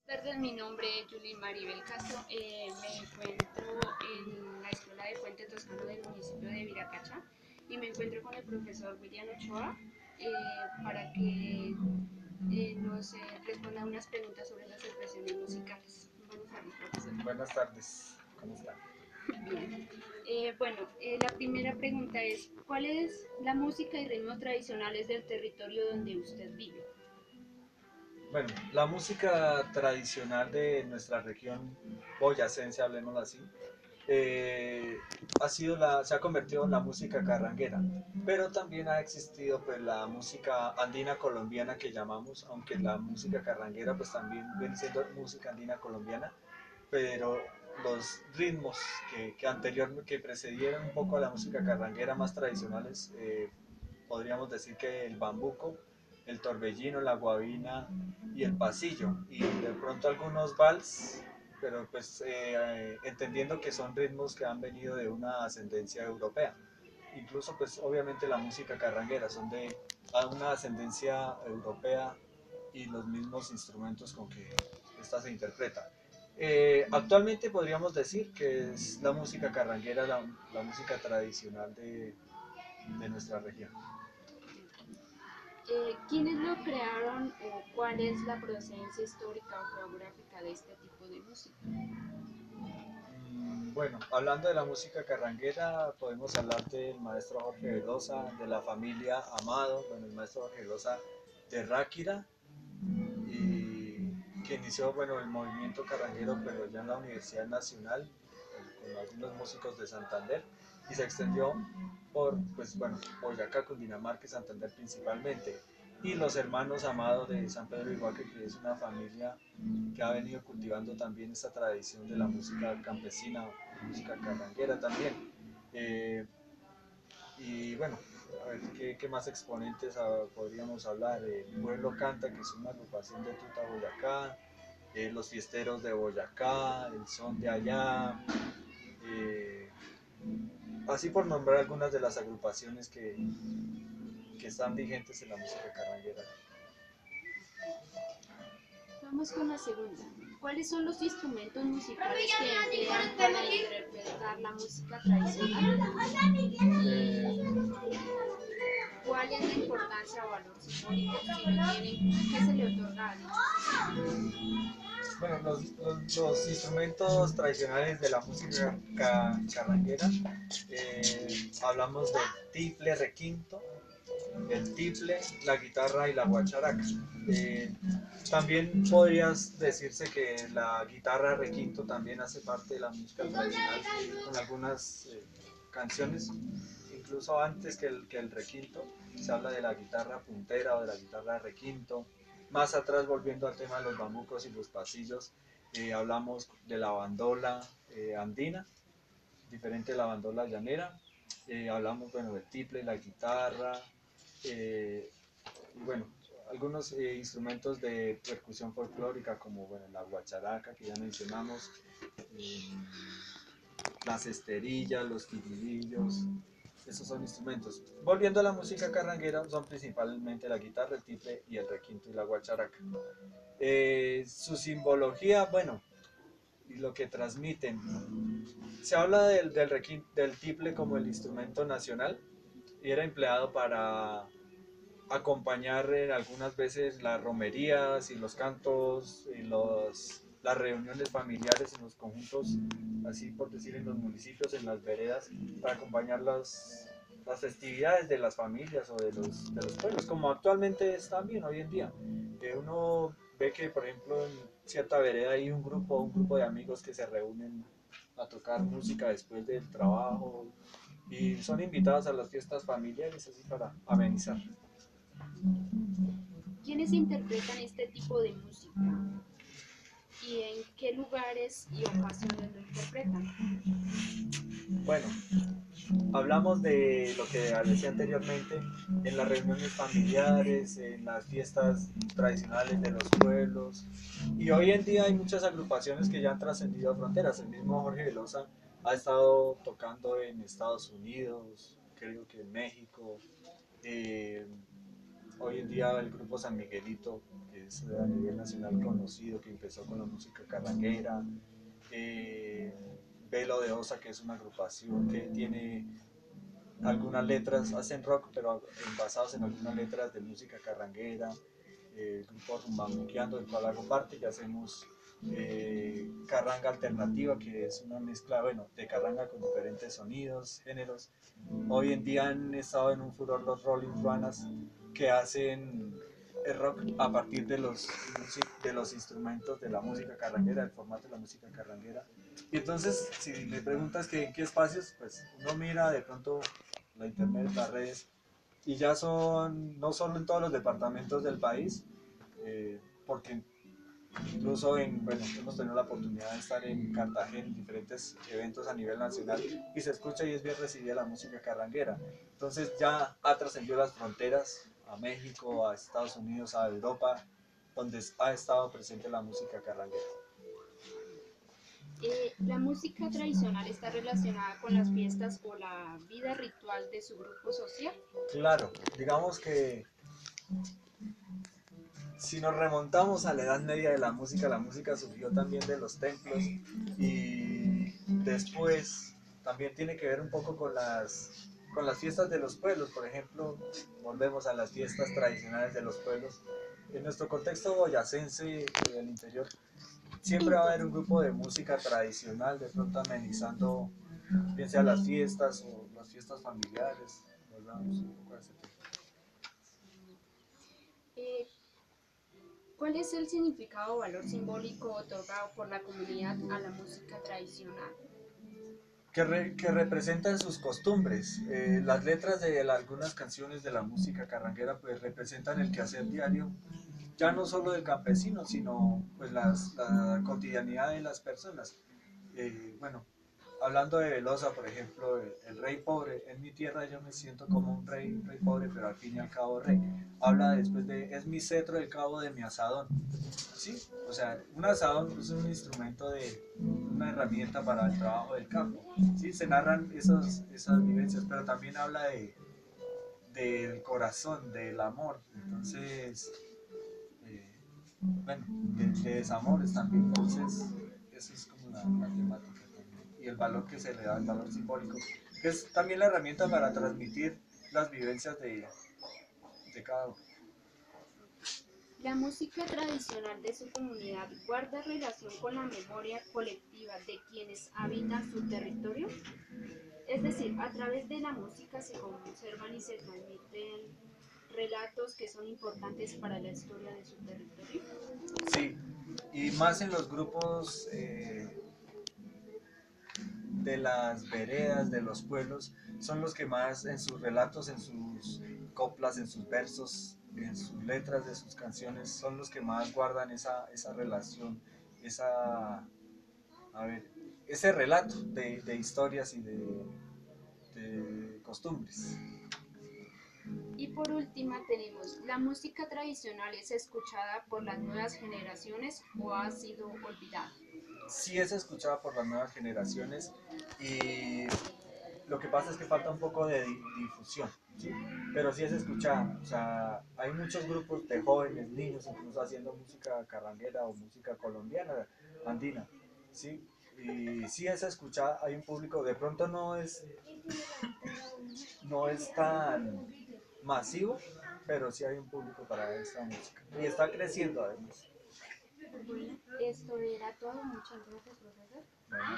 Buenas tardes, mi nombre es Julie Maribel Castro. Me encuentro en la Escuela de Puente Toscano del municipio de Viracacha y me encuentro con el profesor William Ochoa eh, para que nos responda unas preguntas sobre las expresiones musicales. Buenas tardes, profesor. Buenas tardes, ¿cómo está? Bien. La primera pregunta es, ¿cuál es la música y ritmos tradicionales del territorio donde usted vive? Bueno, la música tradicional de nuestra región boyacense, hablemoslo así, eh, se ha convertido en la música carranguera, pero también ha existido pues la música andina colombiana que llamamos, aunque la música carranguera pues también viene siendo música andina colombiana, pero los ritmos que precedieron un poco a la música carranguera más tradicionales, podríamos decir que el bambuco, el torbellino, la guabina y el pasillo, y de pronto algunos vals, pero pues entendiendo que son ritmos que han venido de una ascendencia europea. Incluso pues obviamente la música carranguera son de una ascendencia europea y los mismos instrumentos con que esta se interpreta. Actualmente podríamos decir que es la música carranguera, la música tradicional de nuestra región. ¿Quiénes lo crearon o cuál es la procedencia histórica o geográfica de este tipo de música? Bueno, hablando de la música carranguera, podemos hablar del maestro Jorge Velosa, de la familia Amado, bueno, el maestro Jorge Velosa de Ráquira, y que inició, bueno, el movimiento carranguero, pero ya en la Universidad Nacional, con algunos músicos de Santander, y se extendió por, pues bueno, Boyacá, Cundinamarca y Santander principalmente. Y los hermanos Amado de San Pedro Iguaque, que es una familia que ha venido cultivando también esta tradición de la música campesina, música carranguera también. Eh, y bueno, a ver, ¿qué más exponentes podríamos hablar? El Pueblo Canta, que es una agrupación de Tuta Boyacá, los Fiesteros de Boyacá, el Son de Allá, eh, así por nombrar algunas de las agrupaciones que están vigentes en la música carranguera. Vamos con la segunda. ¿Cuáles son los instrumentos musicales que emplean para interpretar la música tradicional? Eh, ¿Cuál es la importancia o valor simbólico que no tienen, que se le otorga a dichos instrumentos? bueno, los instrumentos tradicionales de la música carranguera, hablamos del tiple requinto, el tiple, la guitarra y la guacharaca. Eh, También podrías decirse que la guitarra requinto también hace parte de la música tradicional con algunas canciones, incluso antes que el requinto, se habla de la guitarra puntera o de la guitarra requinto. Más atrás, volviendo al tema de los bambucos y los pasillos, hablamos de la bandola andina, diferente de la bandola llanera. Hablamos, bueno, del tiple, la guitarra, eh, y bueno, algunos instrumentos de percusión folclórica como bueno, la guacharaca que ya mencionamos, eh, las esterillas, los tirilillos, esos son instrumentos. Volviendo a la música carranguera, son principalmente la guitarra, el tiple y el requinto y la guacharaca. Su simbología, bueno, y lo que transmiten. Se habla del tiple como el instrumento nacional y era empleado para acompañar en algunas veces las romerías y los cantos y las reuniones familiares en los conjuntos, así por decir en los municipios, en las veredas, para acompañar las festividades de las familias o de los pueblos, como actualmente es también hoy en día. Uno ve que, por ejemplo, en cierta vereda hay un grupo de amigos que se reúnen a tocar música después del trabajo y son invitados a las fiestas familiares así para amenizar. ¿Quiénes interpretan este tipo de música? ¿Y en qué lugares y ocasiones lo interpretan? Bueno, hablamos de lo que decía anteriormente, en las reuniones familiares, en las fiestas tradicionales de los pueblos. Y hoy en día hay muchas agrupaciones que ya han trascendido fronteras. El mismo Jorge Velosa ha estado tocando en Estados Unidos, creo que en México, eh, hoy en día el grupo San Miguelito, que es a nivel nacional conocido, que empezó con la música carranguera, eh, Velo de Osa, que es una agrupación que tiene algunas letras, hacen rock, pero basados en algunas letras de música carranguera, el grupo Rumbambuqueando, del cual hago parte, que hacemos carranga alternativa, que es una mezcla, bueno, de carranga con diferentes sonidos, géneros. Hoy en día han estado en un furor los Rolling Ruanas, que hacen el rock a partir de los instrumentos de la música carranguera, del formato de la música carranguera. Y entonces, si me preguntas que en qué espacios, pues uno mira de pronto la internet, las redes, y ya son no solo en todos los departamentos del país, porque incluso bueno, hemos tenido la oportunidad de estar en Cartagena en diferentes eventos a nivel nacional y se escucha y es bien recibida la música carranguera. Entonces ya ha trascendido las fronteras a México, a Estados Unidos, a Europa, donde ha estado presente la música carranguera. La música tradicional está relacionada con las fiestas o la vida ritual de su grupo social. Claro, digamos que si nos remontamos a la Edad Media de la música surgió también de los templos y después también tiene que ver un poco con las fiestas de los pueblos. Por ejemplo, volvemos a las fiestas tradicionales de los pueblos. En nuestro contexto boyacense del interior, siempre va a haber un grupo de música tradicional, de pronto amenizando, bien sea las fiestas o las fiestas familiares. Volvamos un poco a ese tema. Eh, ¿Cuál es el significado o valor simbólico otorgado por la comunidad a la música tradicional? Que representan sus costumbres. Las letras de algunas canciones de la música carranguera pues representan el quehacer diario, ya no solo del campesino, sino pues la cotidianidad de las personas. Bueno, hablando de Velosa, por ejemplo, el rey pobre, en mi tierra yo me siento como un rey pobre, pero al fin y al cabo rey. Habla después de, es mi cetro el cabo de mi asadón. Sí, o sea, un asadón es un instrumento una herramienta para el trabajo del campo. Sí, se narran esas vivencias, pero también habla del corazón, del amor. Entonces, bueno, de desamores también. Entonces, eso es como la temática también. Y el valor que se le da, el valor simbólico, que es también la herramienta para transmitir las vivencias de cada uno. La música tradicional de su comunidad guarda relación con la memoria colectiva de quienes habitan su territorio. Es decir, a través de la música se conservan y se transmiten relatos que son importantes para la historia de su territorio. Sí, y más en los grupos de las veredas, de los pueblos, son los que más en sus relatos, en sus coplas, en sus versos, en sus letras de sus canciones, son los que más guardan esa relación, a ver, ese relato de historias y de costumbres. Y por última tenemos, ¿la música tradicional es escuchada por las nuevas generaciones o ha sido olvidada? Sí es escuchada por las nuevas generaciones y lo que pasa es que falta un poco de difusión, ¿sí? Pero sí es escuchada. O sea, hay muchos grupos de jóvenes, niños, incluso haciendo música carranguera o música colombiana, andina, ¿sí? Y sí es escuchada, hay un público, de pronto no es tan masivo, pero sí hay un público para esta música. Y está creciendo además. Bueno, esto era todo. Muchas gracias, profesor. Bueno,